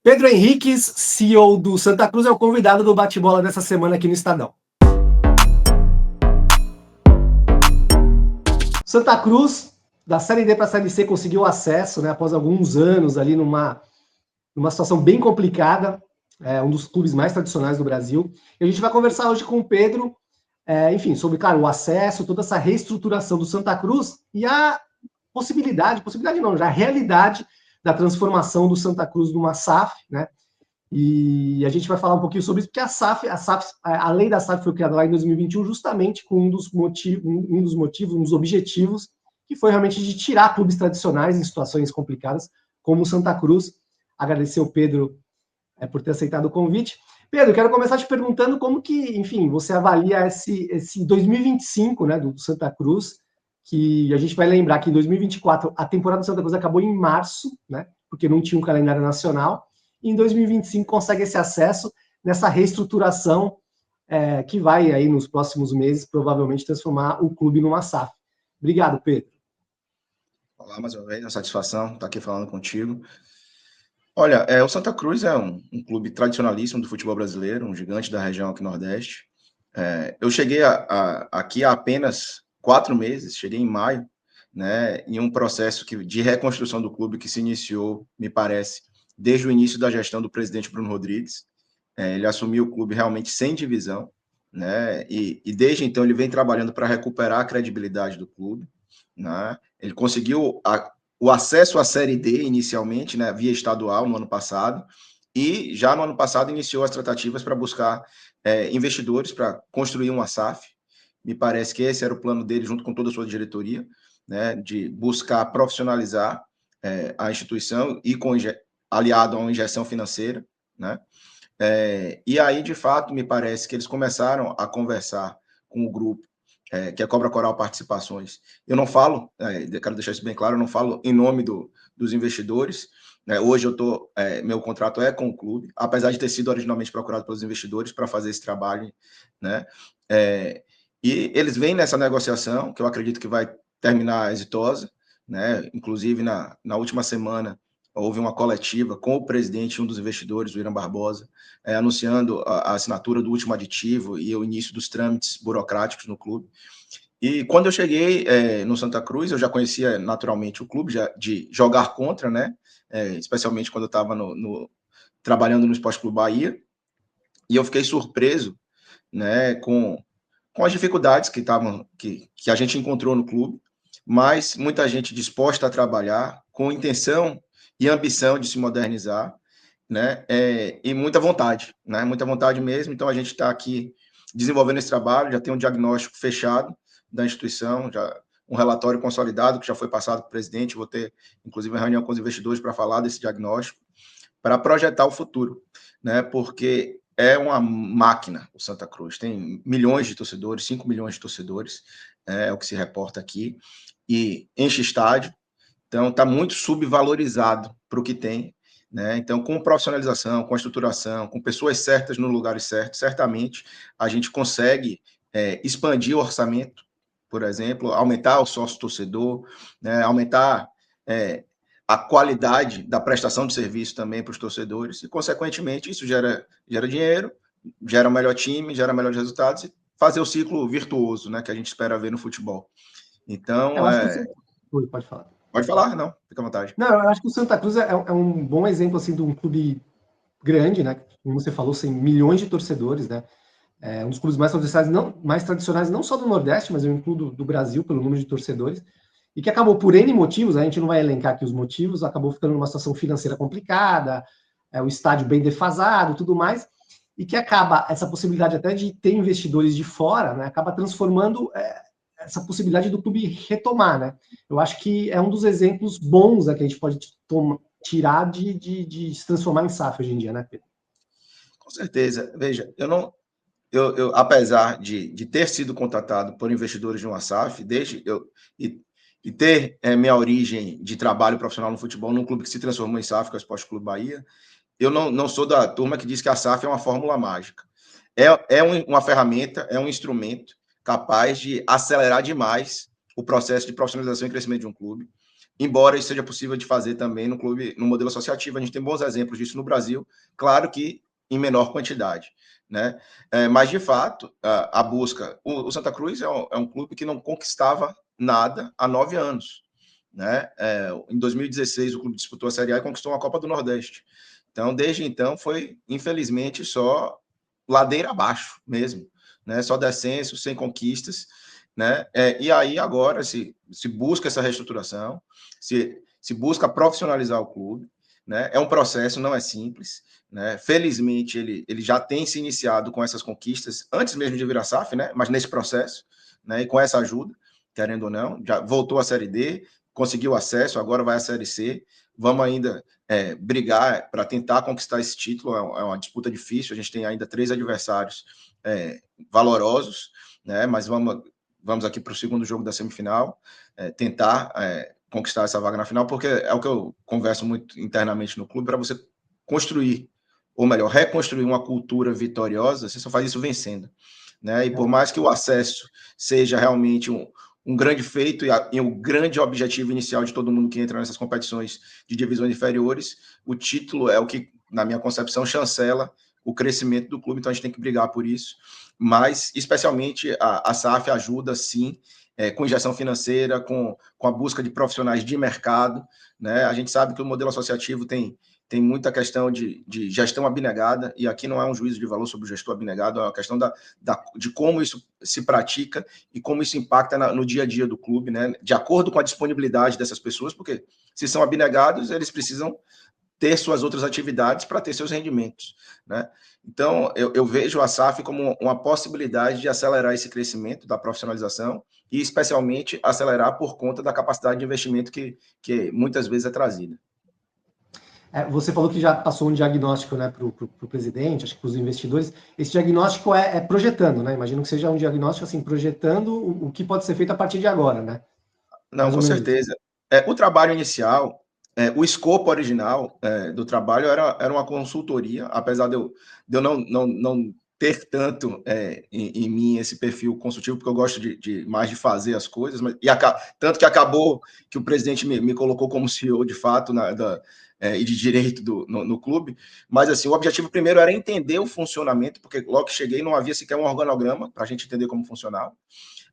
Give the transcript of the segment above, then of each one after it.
Pedro Henriques, CEO do Santa Cruz, é o convidado do bate-bola dessa semana aqui no Estadão. Santa Cruz, da Série D para a Série C, conseguiu acesso, né, após alguns anos ali numa situação bem complicada, um dos clubes mais tradicionais do Brasil. E a gente vai conversar hoje com o Pedro, enfim, sobre, claro, o acesso, toda essa reestruturação do Santa Cruz e a possibilidade não, já a realidade da transformação do Santa Cruz numa SAF, né? E a gente vai falar um pouquinho sobre isso, porque a lei da SAF foi criada lá em 2021 justamente com um dos motivos, um dos objetivos, que foi realmente de tirar clubes tradicionais em situações complicadas, como o Santa Cruz. Agradecer o Pedro por ter aceitado o convite. Pedro, quero começar te perguntando como que, enfim, você avalia esse 2025, né, do Santa Cruz, que a gente vai lembrar que em 2024 a temporada do Santa Cruz acabou em março, né, porque não tinha um calendário nacional, e em 2025 consegue esse acesso nessa reestruturação que vai aí nos próximos meses provavelmente transformar o clube numa SAF. Obrigado, Pedro. Olá, mais uma vez, uma satisfação estar aqui falando contigo. Olha, o Santa Cruz é um clube tradicionalíssimo do futebol brasileiro, um gigante da região aqui Nordeste. Eu cheguei aqui há apenas 4 meses, cheguei em maio, né, em um processo de reconstrução do clube que se iniciou, me parece, desde o início da gestão do presidente Bruno Rodrigues. Ele assumiu o clube realmente sem divisão, né, e desde então ele vem trabalhando para recuperar a credibilidade do clube, né. Ele conseguiu o acesso à Série D inicialmente, né, via estadual no ano passado, e já no ano passado iniciou as tratativas para buscar investidores para construir uma SAF. Me parece que esse era o plano dele, junto com toda a sua diretoria, né, de buscar profissionalizar a instituição e aliado a uma injeção financeira, né? E aí, de fato, me parece que eles começaram a conversar com o grupo, que é Cobra Coral Participações. Eu não falo, quero deixar isso bem claro, eu não falo em nome dos investidores. Hoje meu contrato é com o clube, apesar de ter sido originalmente procurado pelos investidores para fazer esse trabalho, né? E eles vêm nessa negociação, que eu acredito que vai terminar exitosa, né? Inclusive, na última semana, houve uma coletiva com o presidente, um dos investidores, o Irã Barbosa, anunciando a assinatura do último aditivo e o início dos trâmites burocráticos no clube. E quando eu cheguei no Santa Cruz, eu já conhecia naturalmente o clube, de jogar contra, né? Especialmente quando eu estava trabalhando no Esporte Clube Bahia, e eu fiquei surpreso, né, com as dificuldades que a gente encontrou no clube, mas muita gente disposta a trabalhar, com intenção e ambição de se modernizar, né? E muita vontade, né? Muita vontade mesmo. Então a gente está aqui desenvolvendo esse trabalho, já tem um diagnóstico fechado da instituição, já um relatório consolidado que já foi passado para o presidente. Vou ter, inclusive, uma reunião com os investidores para falar desse diagnóstico, para projetar o futuro, né? Porque é uma máquina o Santa Cruz, tem milhões de torcedores, 5 milhões de torcedores, é o que se reporta aqui, e enche estádio, então está muito subvalorizado para o que tem, né? Então, com profissionalização, com estruturação, com pessoas certas no lugar certo, certamente a gente consegue expandir o orçamento, por exemplo, aumentar o sócio-torcedor, né? Aumentar a qualidade da prestação de serviço também para os torcedores, e, consequentemente, isso gera dinheiro, gera um melhor time, gera melhores resultados, e fazer o ciclo virtuoso, né, que a gente espera ver no futebol. Então, Eu acho que você... Pode falar. Pode falar, não, fica à vontade. Não, eu acho que o Santa Cruz é um bom exemplo assim de um clube grande, né? Como você falou, tem milhões de torcedores, né? É um dos clubes mais tradicionais, não só do Nordeste, mas eu incluo do Brasil, pelo número de torcedores, e que acabou por N motivos, a gente não vai elencar aqui os motivos, acabou ficando numa situação financeira complicada, o estádio bem defasado, tudo mais, e que acaba, essa possibilidade até de ter investidores de fora, né, acaba transformando essa possibilidade do clube retomar, né? Eu acho que é um dos exemplos bons que a gente pode tirar de se transformar em SAF hoje em dia, né, Pedro? Com certeza. Veja, eu apesar de ter sido contratado por investidores de uma SAF, e ter minha origem de trabalho profissional no futebol num clube que se transformou em SAF, que é o Esporte Clube Bahia, eu não sou da turma que diz que a SAF é uma fórmula mágica. Uma ferramenta, é um instrumento capaz de acelerar demais o processo de profissionalização e crescimento de um clube, embora isso seja possível de fazer também no clube, no modelo associativo. A gente tem bons exemplos disso no Brasil, claro que em menor quantidade, né? Mas, de fato, a busca... O Santa Cruz é um clube que não conquistava nada há 9 anos, né? Em 2016, o clube disputou a Série A e conquistou uma Copa do Nordeste. Então, desde então, foi, infelizmente, só ladeira abaixo mesmo, né? Só descenso, sem conquistas, né? E aí, agora, se busca essa reestruturação, se busca profissionalizar o clube, né? É um processo, não é simples, né? Felizmente, ele já tem se iniciado com essas conquistas, antes mesmo de vir a SAF, né? Mas nesse processo, né? E com essa ajuda, querendo ou não, já voltou à Série D, conseguiu acesso, agora vai à Série C. Vamos ainda brigar para tentar conquistar esse título. É uma disputa difícil, a gente tem ainda 3 adversários valorosos, né? Mas vamos aqui para o segundo jogo da semifinal, tentar conquistar essa vaga na final, porque é o que eu converso muito internamente no clube, para você construir, ou melhor, reconstruir uma cultura vitoriosa, você só faz isso vencendo, né? E por mais que o acesso seja realmente um grande feito e o grande objetivo inicial de todo mundo que entra nessas competições de divisões inferiores, o título é o que, na minha concepção, chancela o crescimento do clube, então a gente tem que brigar por isso, mas especialmente a SAF ajuda, sim, com injeção financeira, com a busca de profissionais de mercado, né? A gente sabe que o modelo associativo tem muita questão de gestão abnegada, e aqui não é um juízo de valor sobre o gestor abnegado, é uma questão de como isso se pratica e como isso impacta no dia a dia do clube, né? De acordo com a disponibilidade dessas pessoas, porque se são abnegados, eles precisam ter suas outras atividades para ter seus rendimentos, né? Então, eu vejo a SAF como uma possibilidade de acelerar esse crescimento da profissionalização e, especialmente, acelerar por conta da capacidade de investimento que muitas vezes é trazida. Você falou que já passou um diagnóstico, né, para o presidente, acho que para os investidores. Esse diagnóstico é projetando, né? Imagino que seja um diagnóstico assim, projetando o que pode ser feito a partir de agora, né? Não, Mais com ou menos isso. certeza. O trabalho inicial, o escopo original do trabalho era uma consultoria, apesar de eu não ter tanto em mim esse perfil consultivo, porque eu gosto mais de fazer as coisas, tanto que acabou que o presidente me colocou como CEO, de fato, e de direito no clube, mas assim, o objetivo primeiro era entender o funcionamento, porque logo que cheguei não havia sequer um organograma para a gente entender como funcionava.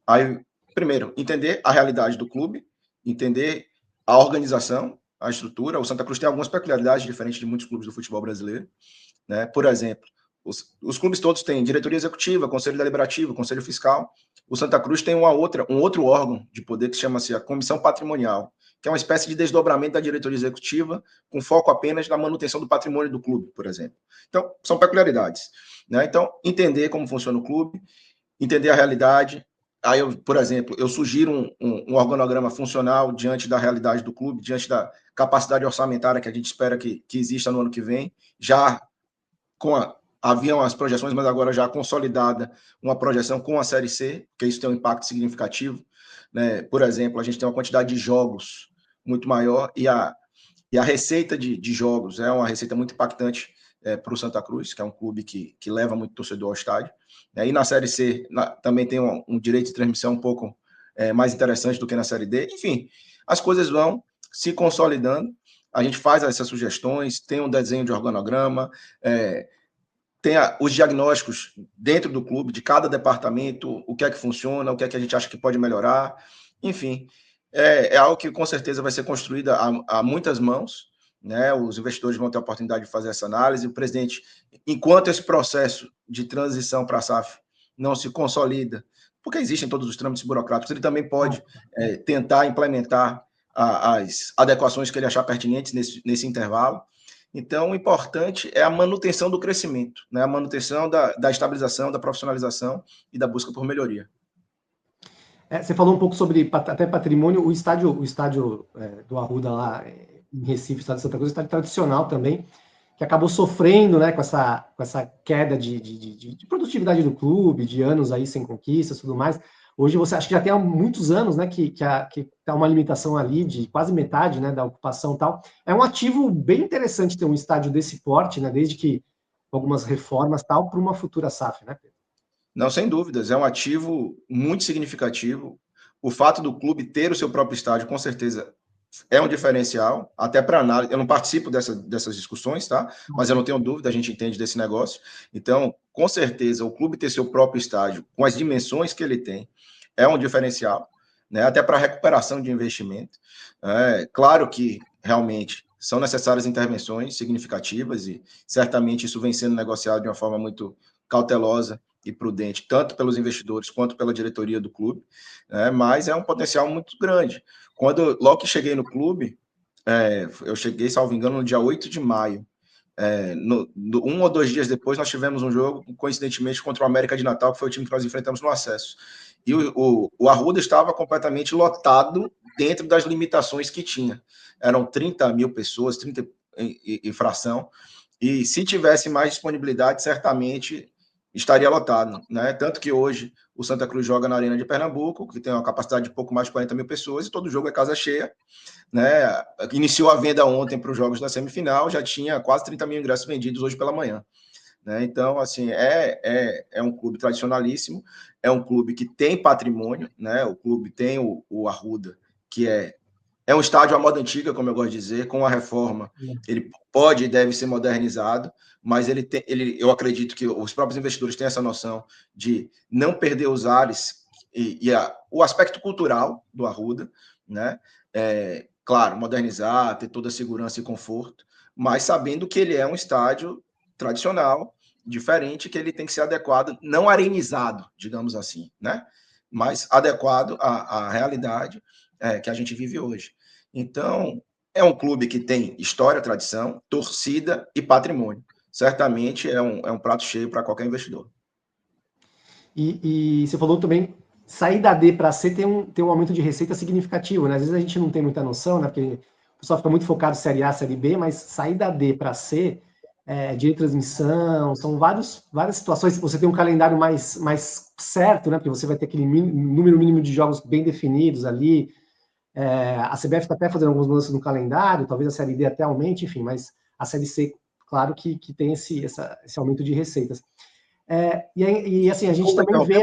Aí, primeiro, entender a realidade do clube, entender a organização, a estrutura. O Santa Cruz tem algumas peculiaridades diferentes de muitos clubes do futebol brasileiro, né? Por exemplo, os clubes todos têm diretoria executiva, conselho deliberativo, conselho fiscal. O Santa Cruz tem um outro órgão de poder que chama-se a comissão patrimonial, que é uma espécie de desdobramento da diretoria executiva, com foco apenas na manutenção do patrimônio do clube, por exemplo. Então, são peculiaridades, né? Então, entender como funciona o clube, entender a realidade. Aí, por exemplo, eu sugiro um organograma funcional diante da realidade do clube, diante da capacidade orçamentária que a gente espera que exista no ano que vem, já haviam as projeções, mas agora já consolidada uma projeção com a Série C, porque isso tem um impacto significativo, né? Por exemplo, a gente tem uma quantidade de jogos muito maior e a receita de jogos é uma receita muito impactante para o Santa Cruz, que é um clube que leva muito torcedor ao estádio. E na Série C também tem um direito de transmissão um pouco mais interessante do que na Série D. Enfim, as coisas vão se consolidando, a gente faz essas sugestões, tem um desenho de organograma, tem os diagnósticos dentro do clube, de cada departamento, o que é que funciona, o que é que a gente acha que pode melhorar, enfim, é algo que com certeza vai ser construído a muitas mãos, né? Os investidores vão ter a oportunidade de fazer essa análise, o presidente, enquanto esse processo de transição para a SAF não se consolida, porque existem todos os trâmites burocráticos, ele também pode tentar implementar as adequações que ele achar pertinentes nesse intervalo. Então, o importante é a manutenção do crescimento, né? A manutenção da estabilização, da profissionalização e da busca por melhoria. Você falou um pouco sobre até patrimônio, o estádio do Arruda lá em Recife, o estádio de Santa Cruz, é um estádio tradicional também, que acabou sofrendo, né, com essa queda de produtividade do clube, de anos aí sem conquistas e tudo mais. Hoje você acha que já tem há muitos anos, né, que tá uma limitação ali de quase metade, né, da ocupação e tal. É um ativo bem interessante ter um estádio desse porte, né, desde que algumas reformas tal, para uma futura SAF, né, Pedro? Não, sem dúvidas, é um ativo muito significativo. O fato do clube ter o seu próprio estádio, com certeza, é um diferencial, até para análise. Eu não participo dessas discussões, tá? Mas eu não tenho dúvida, a gente entende desse negócio. Então, com certeza, o clube ter seu próprio estádio, com as dimensões que ele tem, é um diferencial, né? Até para recuperação de investimento. Claro que, realmente, são necessárias intervenções significativas e certamente isso vem sendo negociado de uma forma muito cautelosa e prudente, tanto pelos investidores quanto pela diretoria do clube, né? Mas é um potencial muito grande. Logo que cheguei no clube, eu cheguei, salvo engano, no dia 8 de maio. Um ou dois dias depois, nós tivemos um jogo, coincidentemente, contra o América de Natal, que foi o time que nós enfrentamos no acesso. E o Arruda estava completamente lotado dentro das limitações que tinha. Eram 30 mil pessoas, 30 e fração. E se tivesse mais disponibilidade, certamente estaria lotado, né? Tanto que hoje o Santa Cruz joga na Arena de Pernambuco, que tem uma capacidade de pouco mais de 40 mil pessoas, e todo jogo é casa cheia, né? Iniciou a venda ontem para os jogos da semifinal, já tinha quase 30 mil ingressos vendidos hoje pela manhã, né? Então, assim, é um clube tradicionalíssimo, é um clube que tem patrimônio, né? O clube tem o Arruda, que é um estádio à moda antiga, como eu gosto de dizer, com a reforma. Ele pode e deve ser modernizado, mas eu acredito que os próprios investidores têm essa noção de não perder os ares o aspecto cultural do Arruda, né? Claro, modernizar, ter toda a segurança e conforto, mas sabendo que ele é um estádio tradicional, diferente, que ele tem que ser adequado, não arenizado, digamos assim, né? Mas adequado à realidade que a gente vive hoje. Então, é um clube que tem história, tradição, torcida e patrimônio. Certamente é um prato cheio para qualquer investidor. E você falou também, sair da D para C tem um aumento de receita significativo, né? Às vezes a gente não tem muita noção, né? Porque o pessoal fica muito focado em Série A, Série B, mas sair da D para C, de transmissão, são várias situações. Você tem um calendário mais certo, né? Porque você vai ter aquele número mínimo de jogos bem definidos ali. A CBF está até fazendo algumas mudanças no calendário, talvez a Série D até aumente, enfim, mas a Série C, claro que tem esse aumento de receitas. E assim, a gente também vê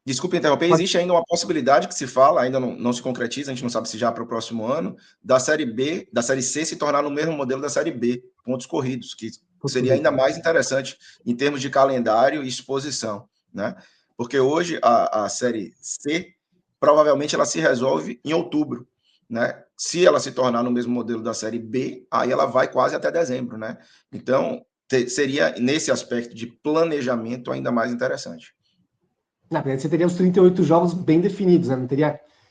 Desculpe interromper, existe ainda uma possibilidade que se fala, ainda não se concretiza, a gente não sabe se já para o próximo ano, da Série B, da Série C se tornar no mesmo modelo da Série B, pontos corridos, que seria ainda mais interessante em termos de calendário e exposição, né? Porque hoje a Série C, provavelmente ela se resolve em outubro, né? Se ela se tornar no mesmo modelo da Série B, aí ela vai quase até dezembro, né? Então, seria nesse aspecto de planejamento ainda mais interessante. Na verdade, você teria os 38 jogos bem definidos, né?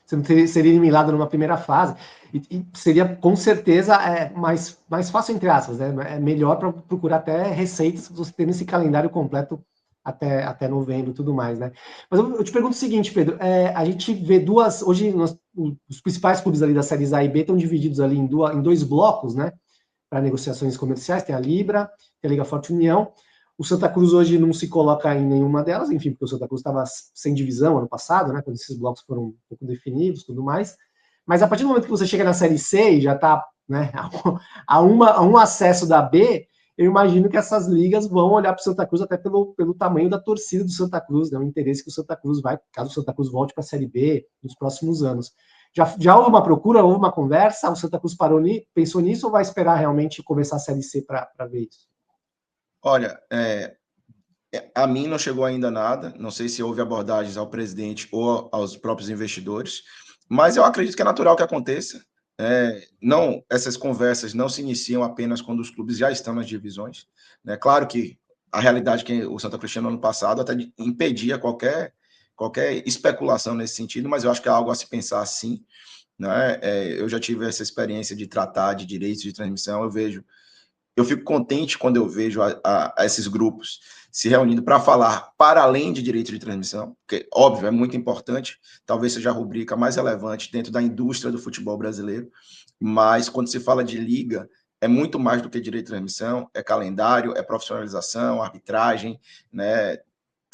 Você não seria eliminado numa primeira fase. E seria, com certeza, mais fácil, entre aspas, né? É melhor para procurar até receitas, você ter esse calendário completo até novembro e tudo mais, né? Mas eu te pergunto o seguinte, Pedro, a gente vê hoje os principais clubes ali das séries A e B estão divididos ali em dois blocos, né? Para negociações comerciais, tem a Libra, tem a Liga Forte União. O Santa Cruz hoje não se coloca em nenhuma delas, enfim, porque o Santa Cruz estava sem divisão ano passado, né, quando esses blocos foram um pouco definidos, tudo mais. Mas a partir do momento que você chega na Série C e já está, né, a um acesso da B, eu imagino que essas ligas vão olhar para o Santa Cruz até pelo tamanho da torcida do Santa Cruz, né, o interesse que o Santa Cruz vai, caso o Santa Cruz volte para a Série B nos próximos anos. Já houve uma procura, houve uma conversa, o Santa Cruz pensou nisso ou vai esperar realmente começar a Série C para ver isso? Olha, a mim não chegou ainda nada, não sei se houve abordagens ao presidente ou aos próprios investidores, mas eu acredito que é natural que aconteça. Não, essas conversas não se iniciam apenas quando os clubes já estão nas divisões, né? Claro que a realidade que o Santa Cruz tinha no ano passado até impedia qualquer especulação nesse sentido, mas eu acho que é algo a se pensar sim, né? Eu já tive essa experiência de tratar de direitos de transmissão, eu fico contente quando eu vejo a esses grupos se reunindo para falar para além de direito de transmissão, porque, óbvio, é muito importante, talvez seja a rubrica mais relevante dentro da indústria do futebol brasileiro, mas quando se fala de liga, é muito mais do que direito de transmissão, é calendário, é profissionalização, arbitragem, né,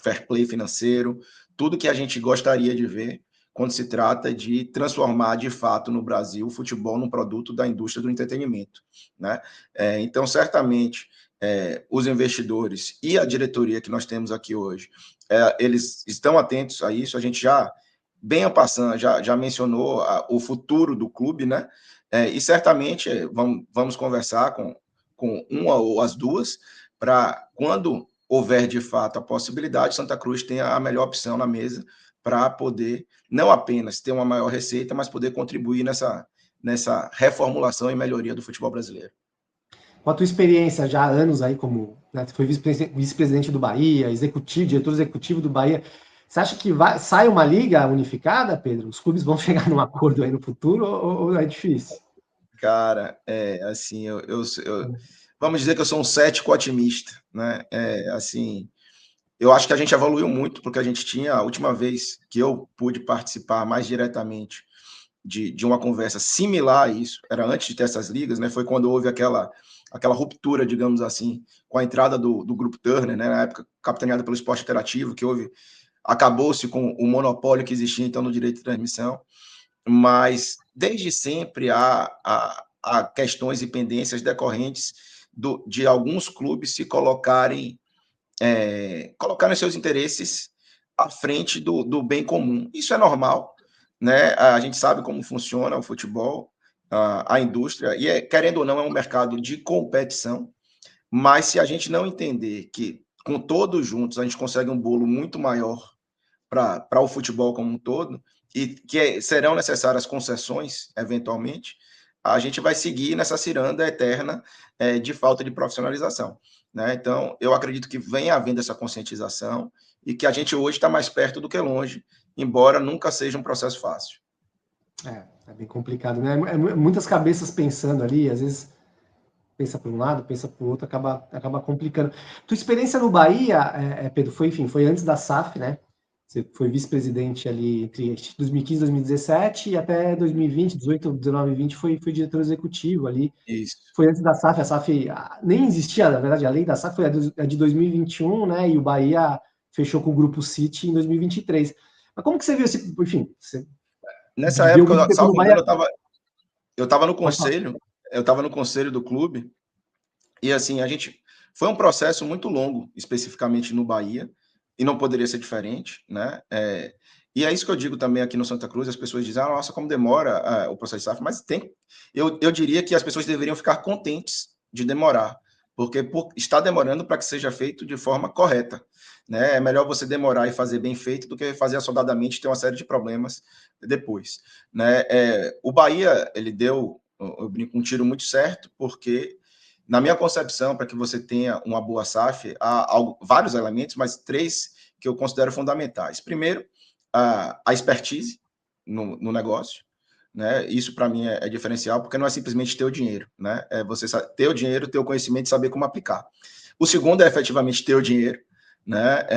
fair play financeiro, tudo que a gente gostaria de ver quando se trata de transformar, de fato, no Brasil, o futebol num produto da indústria do entretenimento, né? Então, certamente, os investidores e a diretoria que nós temos aqui hoje, eles estão atentos a isso, a gente já bem en passant, já mencionou o futuro do clube, né? E certamente vamos conversar com uma ou as duas, para quando houver de fato a possibilidade, Santa Cruz tenha a melhor opção na mesa para poder não apenas ter uma maior receita, mas poder contribuir nessa reformulação e melhoria do futebol brasileiro. Com a tua experiência já há anos aí como, né, você foi vice-presidente do Bahia, diretor executivo do Bahia, você acha que sai uma liga unificada, Pedro? Os clubes vão chegar num acordo aí no futuro ou é difícil? Cara, assim, vamos dizer que eu sou um cético otimista, né? Assim, eu acho que a gente evoluiu muito, porque a gente tinha, a última vez que eu pude participar mais diretamente de uma conversa similar a isso, era antes de ter essas ligas, né? Foi quando houve aquela ruptura, digamos assim, com a entrada do Grupo Turner, né? Na época capitaneada pelo Esporte Interativo, que acabou-se com o monopólio que existia então no direito de transmissão, mas desde sempre há questões e pendências decorrentes de alguns clubes se colocarem seus interesses à frente do bem comum. Isso é normal, né? A gente sabe como funciona o futebol, a indústria, e querendo ou não, é um mercado de competição, mas se a gente não entender que com todos juntos a gente consegue um bolo muito maior para o futebol como um todo, e que serão necessárias concessões, eventualmente, a gente vai seguir nessa ciranda eterna de falta de profissionalização, né? Então, eu acredito que vem havendo essa conscientização e que a gente hoje está mais perto do que longe, embora nunca seja um processo fácil. É bem complicado, né? Muitas cabeças pensando ali, às vezes pensa para um lado, pensa para o outro, acaba complicando. Tua experiência no Bahia, Pedro, foi antes da SAF, né? Você foi vice-presidente ali entre 2015 e 2017 e até 2020, 18, 19 e 20 foi diretor executivo ali. Isso. Foi antes da SAF, a SAF nem existia, na verdade, a lei da SAF foi a de 2021, né? E o Bahia fechou com o Grupo City em 2023. Mas como que você viu esse, enfim, você Nessa viveu época, muito tempo no salvo Bahia? engano, eu estava no conselho do clube, e assim, foi um processo muito longo, especificamente no Bahia, e não poderia ser diferente, né? E é isso que eu digo também aqui no Santa Cruz, as pessoas dizem, nossa, como demora o processo de SAF, mas eu diria que as pessoas deveriam ficar contentes de demorar, porque está demorando para que seja feito de forma correta, né? É melhor você demorar e fazer bem feito do que fazer assodadamente e ter uma série de problemas depois, né? O Bahia, ele deu, eu brinco, um tiro muito certo, porque na minha concepção, para que você tenha uma boa SAF, há vários elementos, mas 3 que eu considero fundamentais. Primeiro, a expertise no negócio, né? Isso para mim é diferencial, porque não é simplesmente ter o dinheiro, né? É você ter o dinheiro, ter o conhecimento e saber como aplicar. O segundo é efetivamente ter o dinheiro, né?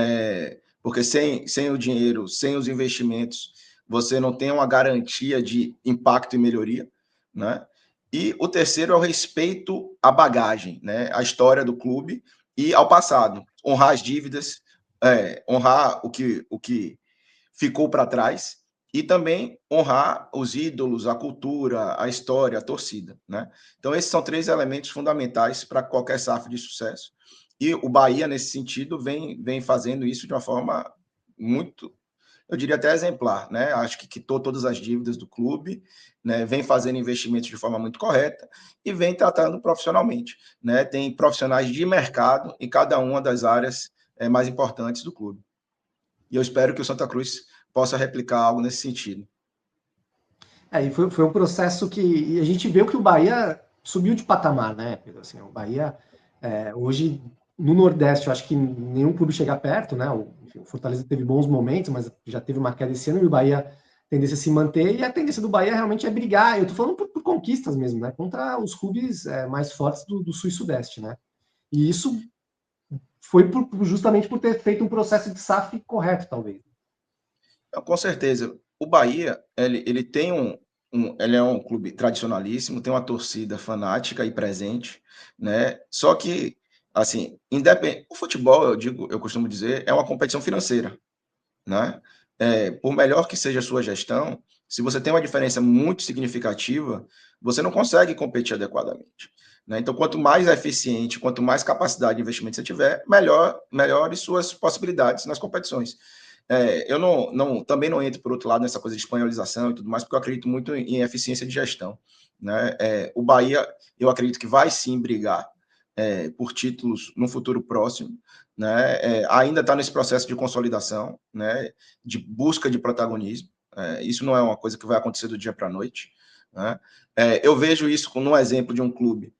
Porque sem o dinheiro, sem os investimentos, você não tem uma garantia de impacto e melhoria, né? E o terceiro é o respeito à bagagem, né? À história do clube e ao passado. Honrar as dívidas, honrar o que ficou para trás e também honrar os ídolos, a cultura, a história, a torcida, né? Então, esses são 3 elementos fundamentais para qualquer SAF de sucesso. E o Bahia, nesse sentido, vem fazendo isso de uma forma muito, eu diria até exemplar, né? Acho que quitou todas as dívidas do clube, né? Vem fazendo investimentos de forma muito correta e vem tratando profissionalmente, né? Tem profissionais de mercado em cada uma das áreas mais importantes do clube. E eu espero que o Santa Cruz possa replicar algo nesse sentido. E foi um processo que a gente viu que o Bahia subiu de patamar, né, Pedro? Assim, o Bahia, hoje, no Nordeste, eu acho que nenhum clube chega perto, né? Enfim, o Fortaleza teve bons momentos, mas já teve uma queda esse ano, e o Bahia tendência a se manter, e a tendência do Bahia realmente é brigar, eu tô falando por conquistas mesmo, né? Contra os clubes mais fortes do Sul e Sudeste, né? E isso foi justamente por ter feito um processo de SAF correto, talvez. Então, com certeza. O Bahia, ele tem ele é um clube tradicionalíssimo, tem uma torcida fanática e presente, né? Só que, assim, o futebol, eu costumo dizer, é uma competição financeira, né? Por melhor que seja a sua gestão, se você tem uma diferença muito significativa, você não consegue competir adequadamente, né? Então, quanto mais eficiente, quanto mais capacidade de investimento você tiver, melhores suas possibilidades nas competições. eu também não entro, por outro lado, nessa coisa de espanholização e tudo mais, porque eu acredito muito em eficiência de gestão. Né? O Bahia, eu acredito que vai sim brigar por títulos no futuro próximo, né? Ainda está nesse processo de consolidação, né? De busca de protagonismo. Isso não é uma coisa que vai acontecer do dia para a noite. Né? Eu vejo isso como um exemplo de um clube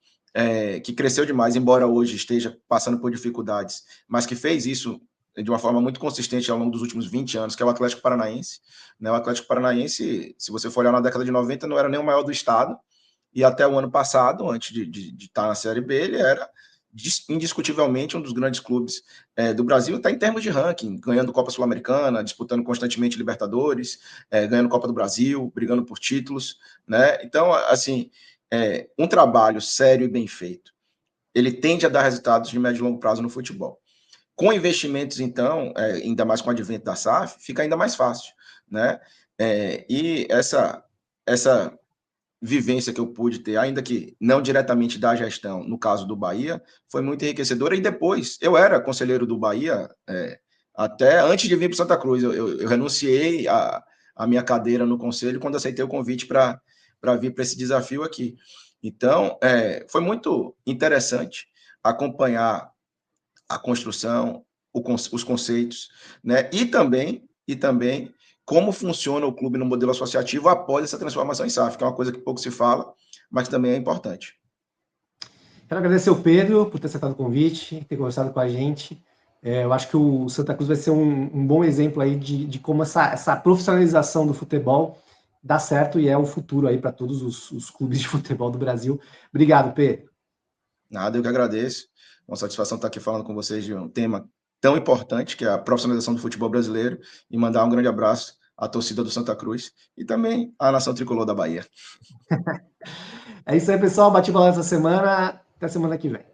que cresceu demais, embora hoje esteja passando por dificuldades, mas que fez isso de uma forma muito consistente ao longo dos últimos 20 anos, que é o Atlético Paranaense. Né? O Atlético Paranaense, se você for olhar na década de 90, não era nem o maior do estado, e até o ano passado, antes de estar na Série B, ele era indiscutivelmente um dos grandes clubes do Brasil, está em termos de ranking, ganhando Copa Sul-Americana, disputando constantemente Libertadores, ganhando Copa do Brasil, brigando por títulos. Né? Então, assim, um trabalho sério e bem feito, ele tende a dar resultados de médio e longo prazo no futebol. Com investimentos, então, ainda mais com o advento da SAF, fica ainda mais fácil. Né? E essa vivência que eu pude ter, ainda que não diretamente da gestão, no caso do Bahia, foi muito enriquecedora. E depois, eu era conselheiro do Bahia até antes de vir para Santa Cruz. Eu renunciei a minha cadeira no conselho quando aceitei o convite para vir para esse desafio aqui. Então, foi muito interessante acompanhar a construção, os conceitos, né? E também como funciona o clube no modelo associativo após essa transformação em SAF, que é uma coisa que pouco se fala, mas que também é importante. Quero agradecer ao Pedro por ter aceitado o convite, ter conversado com a gente. Eu acho que o Santa Cruz vai ser um bom exemplo aí de como essa profissionalização do futebol dá certo e é o futuro aí para todos os clubes de futebol do Brasil. Obrigado, Pedro. Nada, eu que agradeço. Uma satisfação estar aqui falando com vocês de um tema tão importante, que é a profissionalização do futebol brasileiro, e mandar um grande abraço à torcida do Santa Cruz e também à nação tricolor da Bahia. É isso aí, pessoal. Bate bola essa semana. Até semana que vem.